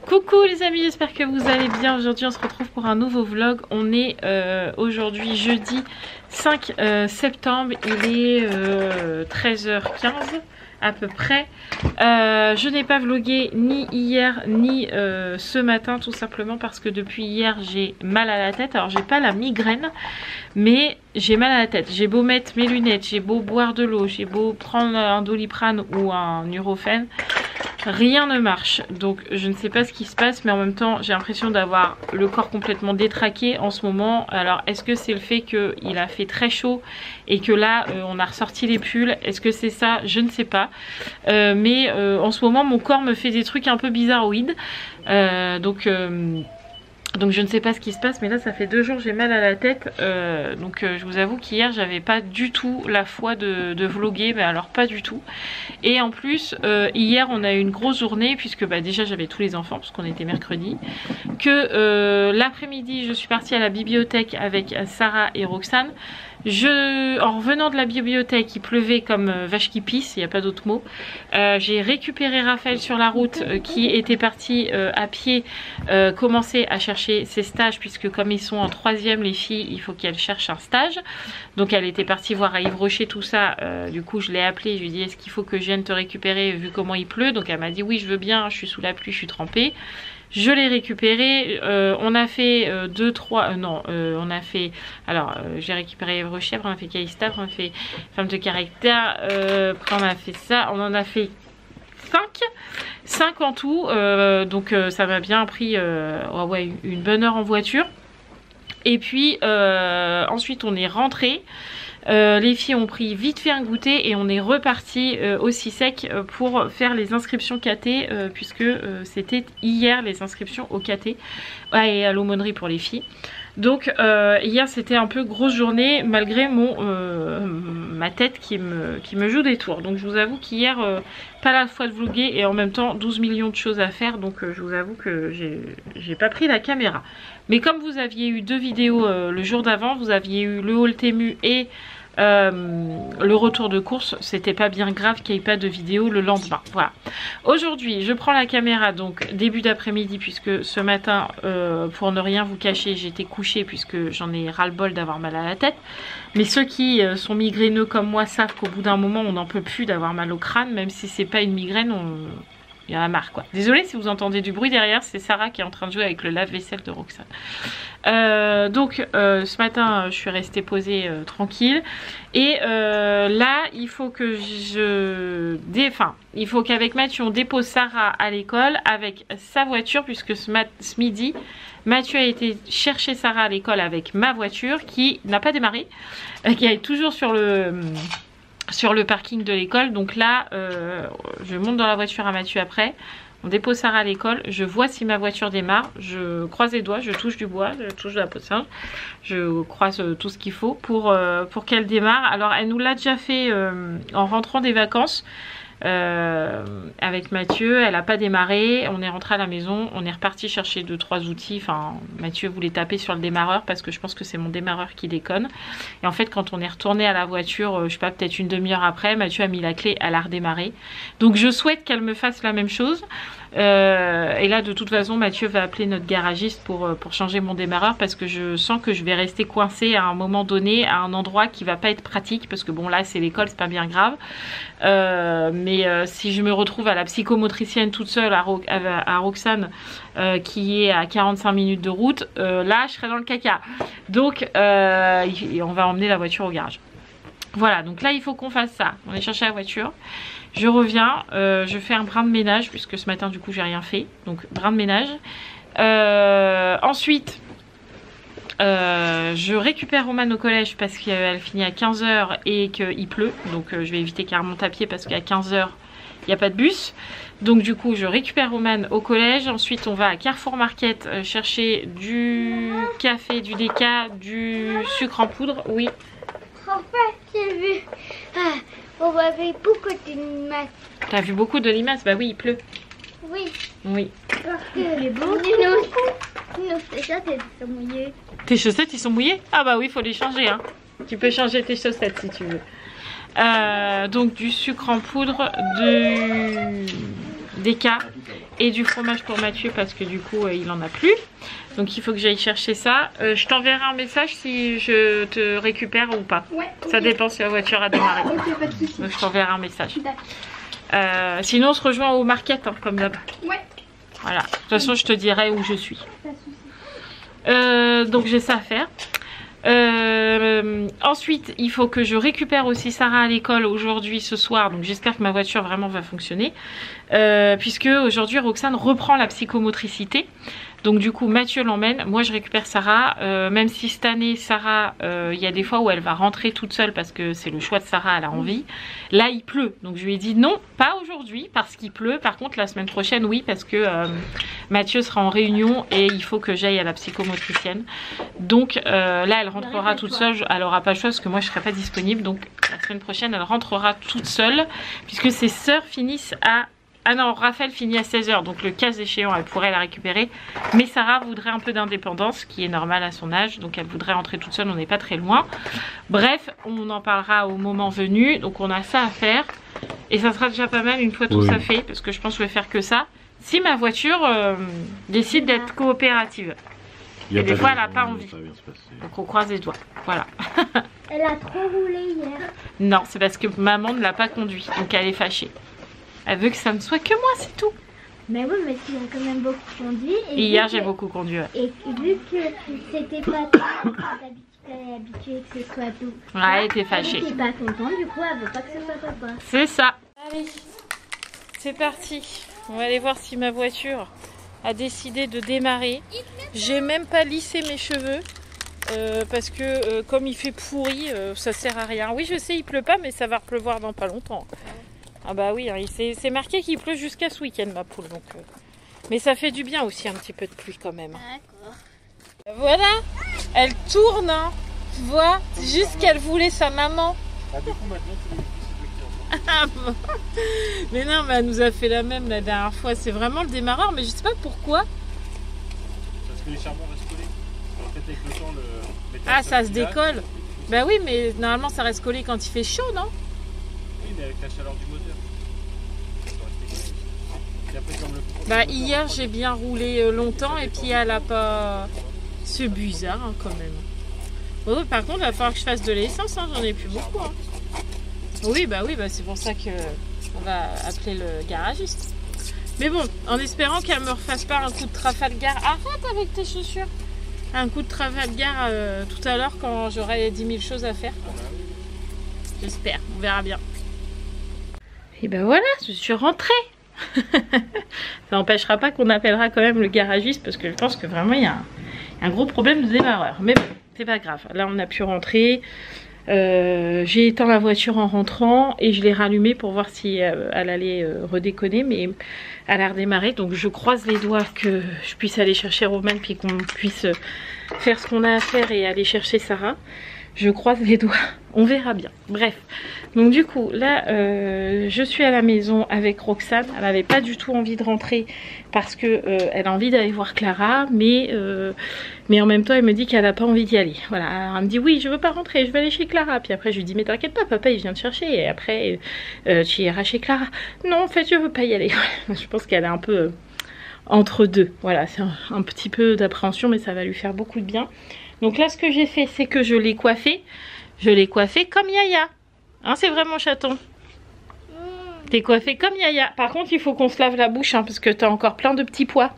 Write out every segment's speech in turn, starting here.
Coucou les amis, j'espère que vous allez bien. Aujourd'hui on se retrouve pour un nouveau vlog. On est aujourd'hui jeudi 5 septembre, il est 13h15 à peu près. Je n'ai pas vlogué ni hier ni ce matin, tout simplement parce que depuis hier j'ai mal à la tête. Alors j'ai pas la migraine, mais j'ai mal à la tête. J'ai beau mettre mes lunettes, j'ai beau boire de l'eau, j'ai beau prendre un Doliprane ou un Nurofen, rien ne marche. Donc je ne sais pas ce qui se passe, mais en même temps j'ai l'impression d'avoir le corps complètement détraqué en ce moment. Alors est-ce que c'est le fait qu'il a fait très chaud et que là on a ressorti les pulls? Est-ce que c'est ça? Je ne sais pas. Mais en ce moment mon corps me fait des trucs un peu bizarroïdes. Donc je ne sais pas ce qui se passe, mais là ça fait 2 jours j'ai mal à la tête. Je vous avoue qu'hier j'avais pas du tout la foi de vlogger, mais alors pas du tout. Et en plus hier on a eu une grosse journée puisque déjà j'avais tous les enfants parce qu'on était mercredi. Que l'après-midi je suis partie à la bibliothèque avec Sarah et Roxane. En revenant de la bibliothèque, il pleuvait comme vache qui pisse, il n'y a pas d'autre mot. J'ai récupéré Raphaël sur la route qui était parti à pied commencer à chercher ses stages, puisque comme ils sont en 3e les filles, il faut qu'elles cherchent un stage. Donc elle était partie voir à Yves Rocher tout ça. Du coup je l'ai appelée, je lui ai dit est-ce qu'il faut que je vienne te récupérer vu comment il pleut. Donc elle m'a dit oui je veux bien, je suis sous la pluie, je suis trempée. Je l'ai récupéré, on a fait j'ai récupéré Yves Rocher, après on a fait Calista, après on a fait Femme de caractère, après on a fait ça, on en a fait 5 en tout, donc ça m'a bien pris une bonne heure en voiture. Et puis ensuite on est rentré. Les filles ont pris vite fait un goûter et on est reparti au CISEC pour faire les inscriptions KT puisque c'était hier les inscriptions au KT et à l'aumônerie pour les filles. Donc hier c'était un peu grosse journée malgré ma tête qui me joue des tours. Donc je vous avoue qu'hier pas la foi de vlogger et en même temps 12 millions de choses à faire, donc je vous avoue que j'ai pas pris la caméra. Mais comme vous aviez eu 2 vidéos le jour d'avant, vous aviez eu le haul Temu et le retour de course, c'était pas bien grave qu'il n'y ait pas de vidéo le lendemain. Voilà. Aujourd'hui je prends la caméra donc début d'après-midi, puisque ce matin pour ne rien vous cacher j'étais couchée puisque j'en ai ras le bol d'avoir mal à la tête. Mais ceux qui sont migraineux comme moi savent qu'au bout d'un moment on n'en peut plus d'avoir mal au crâne, même si c'est pas une migraine, il y en a marre quoi. Désolée si vous entendez du bruit derrière, c'est Sarah qui est en train de jouer avec le lave-vaisselle de Roxane. Ce matin je suis restée posée tranquille. Et là il faut que il faut qu'avec Mathieu on dépose Sarah à l'école avec sa voiture, puisque ce midi Mathieu a été chercher Sarah à l'école avec ma voiture qui n'a pas démarré, qui est toujours sur le parking de l'école. Donc là je monte dans la voiture à Mathieu après, on dépose Sarah à l'école, je vois si ma voiture démarre, je croise les doigts, je touche du bois, je touche de la peau de singe, je croise tout ce qu'il faut pour qu'elle démarre. Alors elle nous l'a déjà fait en rentrant des vacances avec Mathieu, elle n'a pas démarré, on est rentré à la maison, on est reparti chercher 2-3 outils. Enfin Mathieu voulait taper sur le démarreur parce que je pense que c'est mon démarreur qui déconne. Et en fait quand on est retourné à la voiture, je sais pas, peut-être une demi-heure après, Mathieu a mis la clé, elle a redémarré. Donc je souhaite qu'elle me fasse la même chose. Et là de toute façon Mathieu va appeler notre garagiste pour changer mon démarreur, parce que je sens que je vais rester coincée à un moment donné à un endroit qui va pas être pratique, parce que bon là c'est l'école, c'est pas bien grave, mais si je me retrouve à la psychomotricienne toute seule à Roxane qui est à 45 minutes de route, là je serai dans le caca. Donc on va emmener la voiture au garage. Voilà, donc là il faut qu'on fasse ça. On est chercher la voiture, je reviens, je fais un brin de ménage puisque ce matin du coup j'ai rien fait, donc brin de ménage. Ensuite je récupère Romane au collège parce qu'elle finit à 15 h et qu'il pleut, donc je vais éviter qu'elle remonte à pied parce qu'à 15 h il n'y a pas de bus. Donc du coup je récupère Romane au collège. Ensuite on va à Carrefour Market chercher du café, du déca, du sucre en poudre. Oui. En fait, j'ai vu. On va vu beaucoup de limaces. T'as vu beaucoup de limaces? Bah oui, il pleut. Oui. Oui. Parce que les nos chaussettes elles sont mouillées. Tes chaussettes ils sont mouillées? Ah bah oui, il faut les changer hein. Tu peux changer tes chaussettes si tu veux. Donc du sucre en poudre, des cas et du fromage pour Mathieu parce que du coup il en a plus. Donc il faut que j'aille chercher ça. Je t'enverrai un message si je te récupère ou pas. Ouais, okay. Ça dépend si la voiture a démarré. Ok, pas de soucis. Donc je t'enverrai un message. Sinon on se rejoint au market hein, comme d'hab. Ouais. Voilà. De toute façon je te dirai où je suis. Pas de soucis. Donc j'ai ça à faire. Ensuite il faut que je récupère aussi Sarah à l'école aujourd'hui ce soir, donc j'espère que ma voiture vraiment va fonctionner puisque aujourd'hui Roxane reprend la psychomotricité. Donc du coup Mathieu l'emmène, moi je récupère Sarah, même si cette année Sarah, il y a des fois où elle va rentrer toute seule parce que c'est le choix de Sarah, elle a envie. Là il pleut, donc je lui ai dit non, pas aujourd'hui parce qu'il pleut, par contre la semaine prochaine oui parce que Mathieu sera en réunion et il faut que j'aille à la psychomotricienne. Donc là elle rentrera toute seule, elle aura pas le choix parce que moi je serai pas disponible, donc la semaine prochaine elle rentrera toute seule puisque ses sœurs finissent à... Ah non, Raphaël finit à 16 h, donc le cas échéant, elle pourrait la récupérer. Mais Sarah voudrait un peu d'indépendance, qui est normal à son âge, donc elle voudrait rentrer toute seule, on n'est pas très loin. Bref, on en parlera au moment venu, donc on a ça à faire. Et ça sera déjà pas mal une fois tout ça fait, parce que je pense que je vais faire que ça. Si ma voiture décide d'être coopérative. Et des fois, elle n'a pas envie. Donc on croise les doigts, voilà. Elle a trop roulé hier. Non, c'est parce que maman ne l'a pas conduit, donc elle est fâchée. Elle veut que ça ne soit que moi, c'est tout. Mais oui, mais tu as quand même beaucoup conduit. Et hier, j'ai beaucoup conduit. Ouais. Et vu que c'était pas toi, d'habitude, elle est habituée que ce soit tout. Ouais, elle était fâchée. Elle n'est pas contente, du coup, elle veut pas que ce soit papa. C'est ça. Allez, c'est parti. On va aller voir si ma voiture a décidé de démarrer. J'ai même pas lissé mes cheveux. Parce que comme il fait pourri, ça sert à rien. Oui, je sais, il pleut pas, mais ça va pleuvoir dans pas longtemps. Ah bah oui, hein, c'est marqué qu'il pleut jusqu'à ce week-end ma poule. Donc, mais ça fait du bien aussi un petit peu de pluie quand même. D'accord. Voilà, elle tourne, hein. Tu vois, juste qu'elle voulait sa maman. Ah, du coup, maintenant, mais non, mais elle nous a fait la même la dernière fois. C'est vraiment le démarreur, mais je sais pas pourquoi. Parce que les charbons restent collés. En fait, avec le temps, le métal ça se décolle. Bah oui, mais normalement ça reste collé quand il fait chaud, non? Oui, mais avec la chaleur du moteur. Et après, comme le... Bah hier j'ai bien roulé longtemps et puis elle a pas... C'est bizarre hein, quand même. Oh, par contre il va falloir que je fasse de l'essence, hein, j'en ai plus beaucoup. Hein. Oui bah c'est pour ça que on va appeler le garagiste. Mais bon, en espérant qu'elle me refasse pas un coup de Trafalgar. Arrête avec tes chaussures. Un coup de Trafalgar tout à l'heure quand j'aurai 10 000 choses à faire. J'espère, on verra bien. Et ben voilà, je suis rentrée. Ça n'empêchera pas qu'on appellera quand même le garagiste parce que je pense que vraiment il y a un gros problème de démarreur. Mais bon, c'est pas grave. Là on a pu rentrer. J'ai éteint la voiture en rentrant et je l'ai rallumée pour voir si elle allait redéconner, mais elle a redémarré. Donc je croise les doigts que je puisse aller chercher Roman puis qu'on puisse faire ce qu'on a à faire et aller chercher Sarah. Je croise les doigts, on verra bien. Bref, donc du coup là je suis à la maison avec Roxane. Elle n'avait pas du tout envie de rentrer parce que elle a envie d'aller voir Clara, mais en même temps elle me dit qu'elle n'a pas envie d'y aller. Voilà, alors elle me dit oui je veux pas rentrer, je vais aller chez Clara. Puis après je lui dis mais t'inquiète pas, papa il vient te chercher. Et après tu iras chez Clara. Non en fait je veux pas y aller. Je pense qu'elle est un peu entre deux. Voilà, c'est un petit peu d'appréhension mais ça va lui faire beaucoup de bien. Donc là ce que j'ai fait c'est que je l'ai coiffé. Je l'ai coiffé comme Yaya. Hein, c'est vrai mon chaton? T'es coiffé comme Yaya. Par contre il faut qu'on se lave la bouche hein, parce que t'as encore plein de petits pois.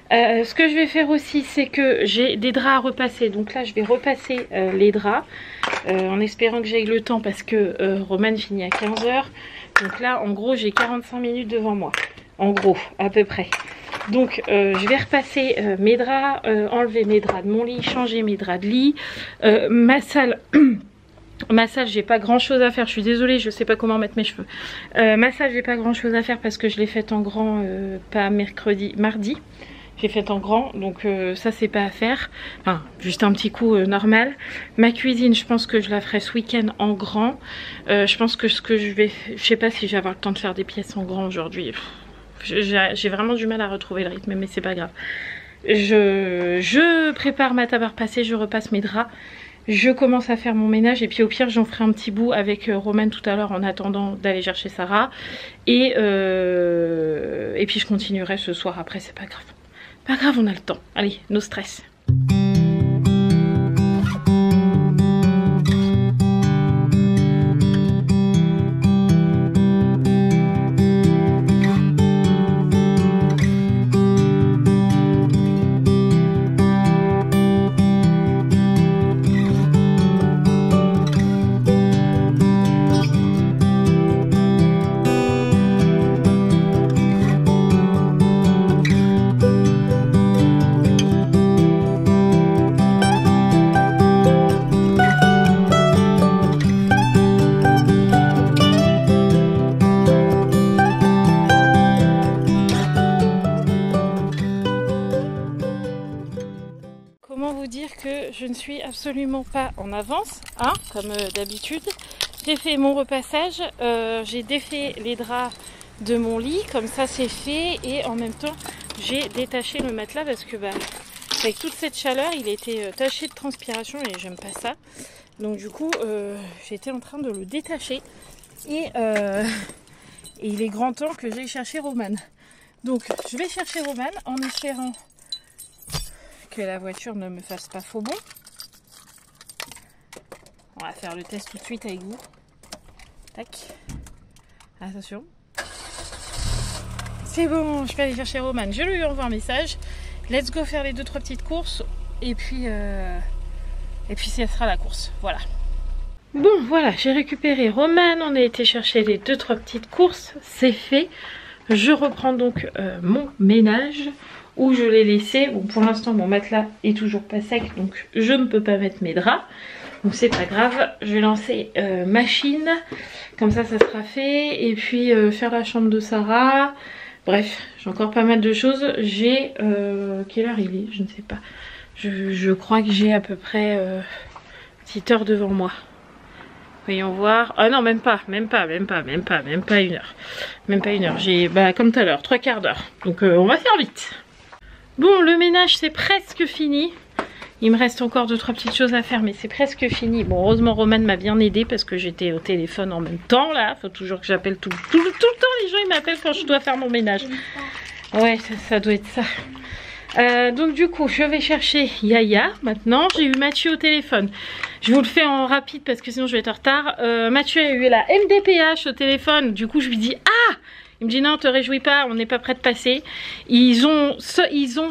Ce que je vais faire aussi c'est que j'ai des draps à repasser. Donc là je vais repasser les draps. En espérant que j'aille le temps parce que Roman finit à 15 h. Donc là en gros j'ai 45 minutes devant moi. En gros à peu près. Donc je vais repasser mes draps, enlever mes draps de mon lit, changer mes draps de lit. Ma salle, j'ai pas grand chose à faire, je suis désolée, je sais pas comment mettre mes cheveux. Ma salle, j'ai pas grand chose à faire parce que je l'ai faite en grand, pas mardi. J'ai fait en grand, donc ça c'est pas à faire. Enfin, juste un petit coup normal. Ma cuisine, je pense que je la ferai ce week-end en grand. Je pense que ce que je vais... Je sais pas si je vais avoir le temps de faire des pièces en grand aujourd'hui. J'ai vraiment du mal à retrouver le rythme, mais c'est pas grave. Je prépare ma table à repasser, je repasse mes draps. Je commence à faire mon ménage et puis au pire j'en ferai un petit bout avec Roman tout à l'heure en attendant d'aller chercher Sarah. Et puis je continuerai ce soir après, c'est pas grave. Pas grave, on a le temps. Allez, no stress. Je ne suis absolument pas en avance, hein, comme d'habitude. J'ai fait mon repassage, j'ai défait les draps de mon lit, comme ça c'est fait, et en même temps j'ai détaché le matelas parce que avec toute cette chaleur il était taché de transpiration et j'aime pas ça. Donc du coup j'étais en train de le détacher et il est grand temps que j'aille chercher Roman. Donc je vais chercher Roman en espérant que la voiture ne me fasse pas faux bon. On va faire le test tout de suite avec vous. Tac. Attention. C'est bon, je peux aller chercher Roman. Je lui envoie un message. Let's go faire les 2-3 petites courses. Et puis ça sera la course. Voilà. Bon, voilà, j'ai récupéré Roman. On a été chercher les 2-3 petites courses. C'est fait. Je reprends donc mon ménage. Où je l'ai laissé. Bon, pour l'instant mon matelas est toujours pas sec, donc je ne peux pas mettre mes draps, donc c'est pas grave. Je vais lancer machine, comme ça sera fait, et puis faire la chambre de Sarah. Bref, j'ai encore pas mal de choses. J'ai quelle heure il est, je ne sais pas. Je crois que j'ai à peu près une petite heure devant moi. Voyons voir. Ah non, même pas une heure. Même pas une heure. J'ai comme tout à l'heure, 3/4 d'heure. Donc on va faire vite. Bon, le ménage c'est presque fini. Il me reste encore 2-3 petites choses à faire, mais c'est presque fini. Bon, heureusement Roman m'a bien aidé parce que j'étais au téléphone en même temps là. Faut toujours que j'appelle tout le temps. Les gens ils m'appellent quand je dois faire mon ménage. Ouais, ça doit être ça. Donc du coup je vais chercher Yaya maintenant. J'ai eu Mathieu au téléphone. Je vous le fais en rapide parce que sinon je vais être en retard. Mathieu a eu la MDPH au téléphone. Du coup je lui dis ah. Il me dit non, te réjouis pas, on n'est pas prêt de passer. Ils ont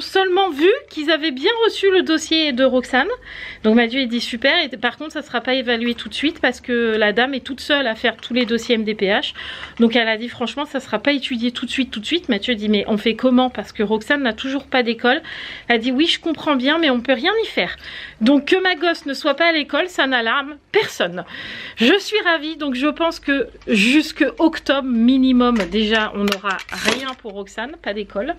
seulement vu qu'ils avaient bien reçu le dossier de Roxane. Donc Mathieu il dit super, et par contre ça ne sera pas évalué tout de suite parce que la dame est toute seule à faire tous les dossiers MDPH. Donc elle a dit franchement ça ne sera pas étudié tout de suite. Mathieu dit mais on fait comment parce que Roxane n'a toujours pas d'école. Elle a dit oui je comprends bien mais on ne peut rien y faire. Donc que ma gosse ne soit pas à l'école ça n'alarme personne. Je suis ravie, donc je pense que jusque octobre minimum déjà on n'aura rien pour Roxane, pas d'école.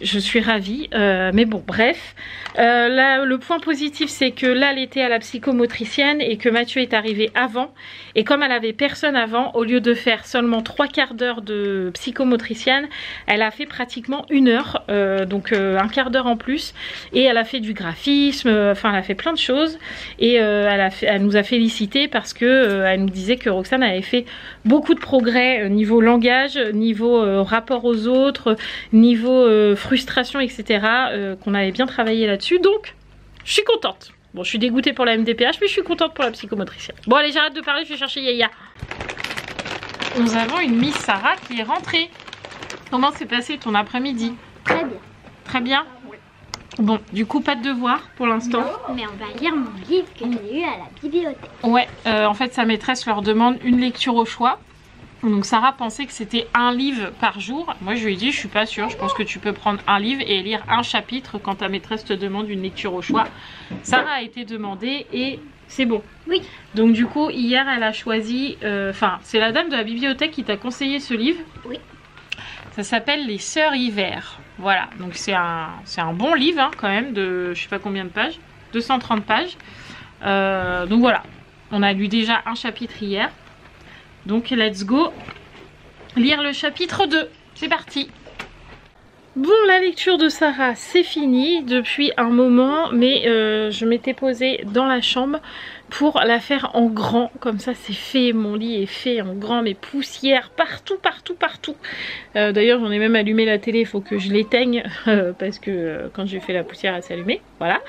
Je suis ravie, mais bon bref. Là le point positif c'est que là elle était à la psychomotricienne et que Mathieu est arrivé avant. Et comme elle avait personne avant, au lieu de faire seulement 3/4 d'heure de psychomotricienne, elle a fait pratiquement 1 heure, donc un quart d'heure en plus. Et elle a fait du graphisme, enfin elle a fait plein de choses. Et elle nous a félicité parce que elle nous disait que Roxane avait fait beaucoup de progrès niveau langage, niveau rapport aux autres, niveau frustration, etc. Qu'on avait bien travaillé là-dessus. Donc, je suis contente. Bon, je suis dégoûtée pour la MDPH, mais je suis contente pour la psychomotricienne. Bon, allez, j'arrête de parler, je vais chercher Yaya. Nous avons une Miss Sarah qui est rentrée. Comment s'est passé ton après-midi? Très bien. Très bien? Oui. Bon, du coup, pas de devoir pour l'instant. Non, mais on va lire mon livre que j'ai eu à la bibliothèque. Ouais, en fait, sa maîtresse leur demande une lecture au choix. Donc Sarah pensait que c'était un livre par jour. Moi je lui ai dit je suis pas sûre, je pense que tu peux prendre un livre et lire un chapitre quand ta maîtresse te demande une lecture au choix. Sarah a été demandée et c'est bon. Oui. Donc du coup hier elle a choisi, enfin c'est la dame de la bibliothèque qui t'a conseillé ce livre. Oui. Ça s'appelle Les Sœurs Hiver. Voilà, donc c'est un bon livre hein, quand même de je sais pas combien de pages, 230 pages. Donc voilà, on a lu déjà un chapitre hier. Donc let's go lire le chapitre 2. C'est parti. Bon, la lecture de Sarah, c'est fini depuis un moment, mais je m'étais posée dans la chambre pour la faire en grand. Comme ça, c'est fait, mon lit est fait en grand, mes poussières partout, partout, partout. D'ailleurs, j'en ai même allumé la télé, il faut que je l'éteigne, parce que quand j'ai fait la poussière, elle s'est allumée, voilà.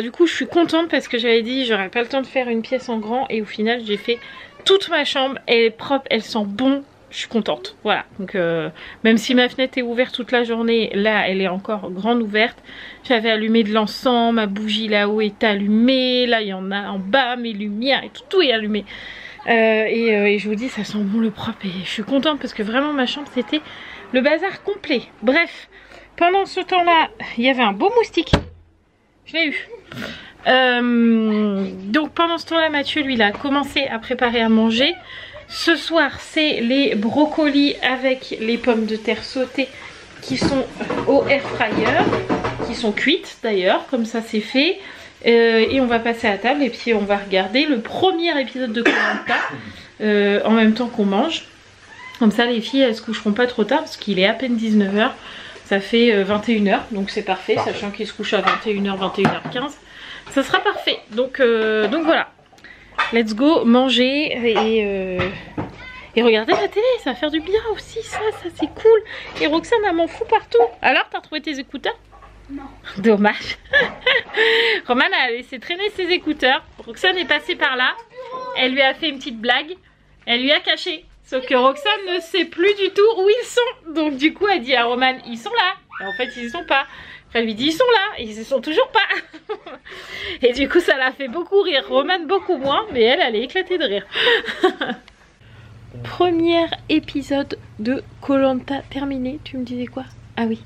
Du coup, je suis contente parce que j'avais dit, j'aurais pas le temps de faire une pièce en grand, et au final, j'ai fait toute ma chambre, elle est propre, elle sent bon. Je suis contente, voilà. Donc même si ma fenêtre est ouverte toute la journée, là elle est encore grande ouverte. J'avais allumé de l'encens, ma bougie là-haut est allumée, là il y en a en bas, mes lumières et tout est allumé. Et je vous dis, ça sent bon le propre et je suis contente parce que vraiment ma chambre c'était le bazar complet. Bref, pendant ce temps-là, il y avait un beau moustique. Je l'ai eu. Donc pendant ce temps-là, Mathieu lui il a commencé à préparer à manger. Ce soir, c'est les brocolis avec les pommes de terre sautées qui sont au air fryer, qui sont cuites d'ailleurs, comme ça c'est fait. Et on va passer à table et puis on va regarder le premier épisode de Koh-Lanta en même temps qu'on mange. Comme ça les filles elles se coucheront pas trop tard parce qu'il est à peine 19 h. Ça fait 21 h, donc c'est parfait, sachant qu'il se couche à 21 h, 21 h 15. Ça sera parfait, donc voilà. Let's go manger et regarder la télé, ça va faire du bien aussi, ça c'est cool. Et Roxane elle m'en fout partout. Alors t'as retrouvé tes écouteurs? Non. Dommage. Romane a laissé traîner ses écouteurs. Roxane est passée par là, elle lui a fait une petite blague, elle lui a caché. Sauf que Roxane ne sait plus du tout où ils sont. Donc du coup elle dit à Romane, ils sont là. Et en fait ils y sont pas. Elle lui dit ils sont là, et ils ne sont toujours pas. Et du coup ça l'a fait beaucoup rire, Romane beaucoup moins, mais elle est éclatée de rire. Premier épisode de Koh-Lanta terminé, tu me disais quoi? Ah oui.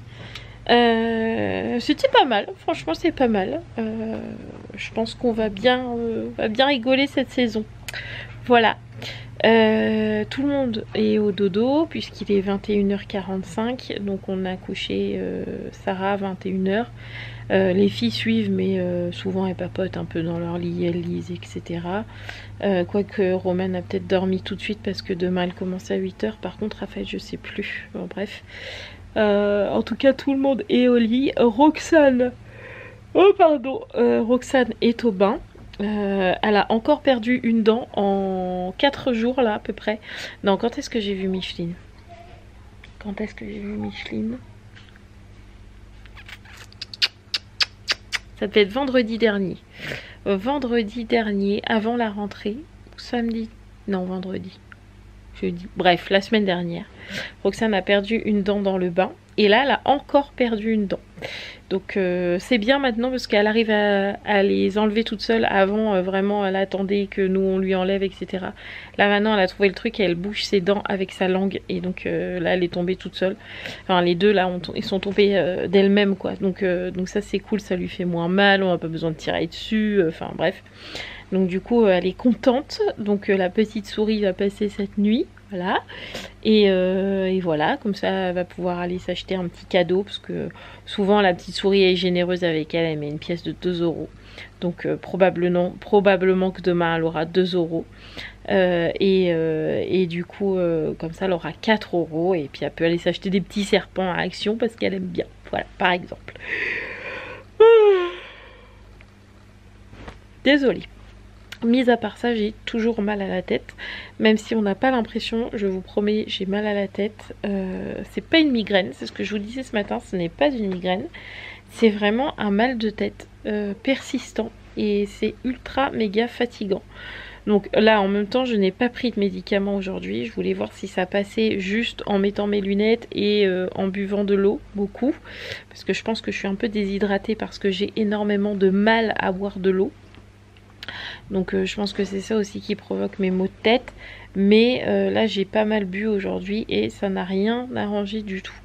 C'était pas mal, franchement c'est pas mal. Je pense qu'on va bien rigoler cette saison. Voilà. Tout le monde est au dodo puisqu'il est 21 h 45, donc on a couché Sarah à 21 h. Les filles suivent mais souvent elles papotent un peu dans leur lit, elles lisent etc. Quoique Romane a peut-être dormi tout de suite parce que demain elle commence à 8 h. Par contre Raphaël je sais plus, bon, bref. En tout cas tout le monde est au lit. Roxane est au bain. Elle a encore perdu une dent en 4 jours là à peu près. Non, quand est-ce que j'ai vu Micheline? Quand est-ce que j'ai vu Micheline? Ça devait être vendredi dernier. Vendredi dernier, avant la rentrée. Samedi. Non, vendredi. Jeudi. Bref, la semaine dernière. Roxane a perdu une dent dans le bain. Et là, elle a encore perdu une dent. Donc c'est bien maintenant parce qu'elle arrive à les enlever toute seule. Avant vraiment elle attendait que nous on lui enlève etc. Là maintenant elle a trouvé le truc et elle bouge ses dents avec sa langue. Et donc là elle est tombée toute seule. Enfin les deux là ils sont tombés d'elles-mêmes quoi. Donc ça c'est cool, ça lui fait moins mal. On n'a pas besoin de tirer dessus. Enfin bref. Donc du coup elle est contente. Donc la petite souris va passer cette nuit. Voilà. Et voilà, comme ça elle va pouvoir aller s'acheter un petit cadeau parce que souvent la petite souris est généreuse avec elle, elle met une pièce de 2 €. Donc probablement que demain elle aura 2 €. Et du coup comme ça elle aura 4 € et puis elle peut aller s'acheter des petits serpents à Action parce qu'elle aime bien. Voilà, par exemple. Désolée. Mis à part ça, j'ai toujours mal à la tête. Même si on n'a pas l'impression, je vous promets, j'ai mal à la tête. C'est pas une migraine, c'est ce que je vous disais ce matin, ce n'est pas une migraine. C'est vraiment un mal de tête persistant et c'est ultra méga fatigant. Donc là, en même temps, je n'ai pas pris de médicaments aujourd'hui. Je voulais voir si ça passait juste en mettant mes lunettes et en buvant de l'eau, beaucoup. Parce que je pense que je suis un peu déshydratée parce que j'ai énormément de mal à boire de l'eau. Donc je pense que c'est ça aussi qui provoque mes maux de tête. Mais là j'ai pas mal bu aujourd'hui et ça n'a rien arrangé du tout.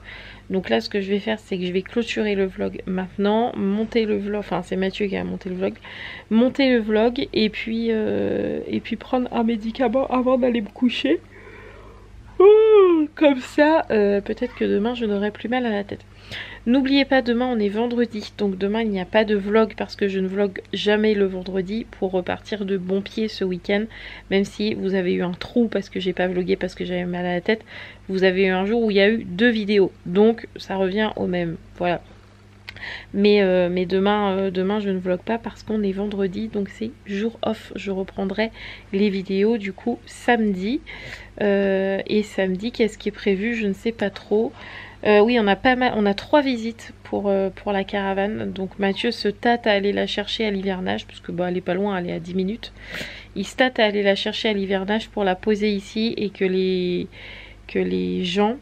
Donc là ce que je vais faire c'est que je vais clôturer le vlog maintenant, monter le vlog, enfin c'est Mathieu qui a monté le vlog, monter le vlog et puis prendre un médicament avant d'aller me coucher. Comme ça peut-être que demain je n'aurai plus mal à la tête. N'oubliez pas, demain on est vendredi, donc demain il n'y a pas de vlog parce que je ne vlog jamais le vendredi pour repartir de bon pied ce week-end. Même si vous avez eu un trou parce que j'ai pas vlogué parce que j'avais mal à la tête, vous avez eu un jour où il y a eu 2 vidéos, donc ça revient au même, voilà. Mais demain je ne vlog pas parce qu'on est vendredi, donc c'est jour off. Je reprendrai les vidéos du coup samedi. Et samedi, qu'est-ce qui est prévu? Je ne sais pas trop. Oui, on a pas mal, on a 3 visites pour la caravane. Donc Mathieu se tâte à aller la chercher à l'hivernage, parce que bah, elle est pas loin, elle est à 10 minutes. Il se tâte à aller la chercher à l'hivernage pour la poser ici et que les gens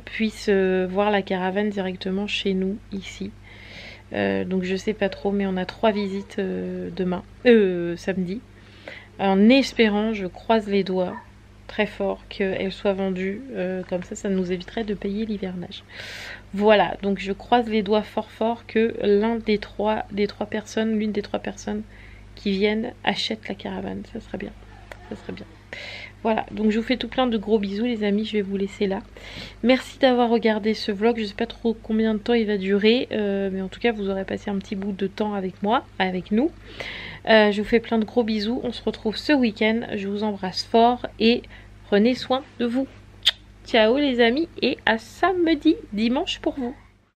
puissent voir la caravane directement chez nous ici. Donc je sais pas trop, mais on a 3 visites samedi, en espérant, je croise les doigts très fort, qu'elle soit vendue, comme ça nous éviterait de payer l'hivernage. Voilà, donc je croise les doigts fort que l'une des trois personnes qui viennent achète la caravane. Ça serait bien, ça serait bien. Voilà, donc je vous fais tout plein de gros bisous les amis, je vais vous laisser là. Merci d'avoir regardé ce vlog, je sais pas trop combien de temps il va durer, mais en tout cas vous aurez passé un petit bout de temps avec moi, avec nous. Je vous fais plein de gros bisous, on se retrouve ce week-end, je vous embrasse fort et prenez soin de vous. Ciao les amis et à samedi, dimanche pour vous.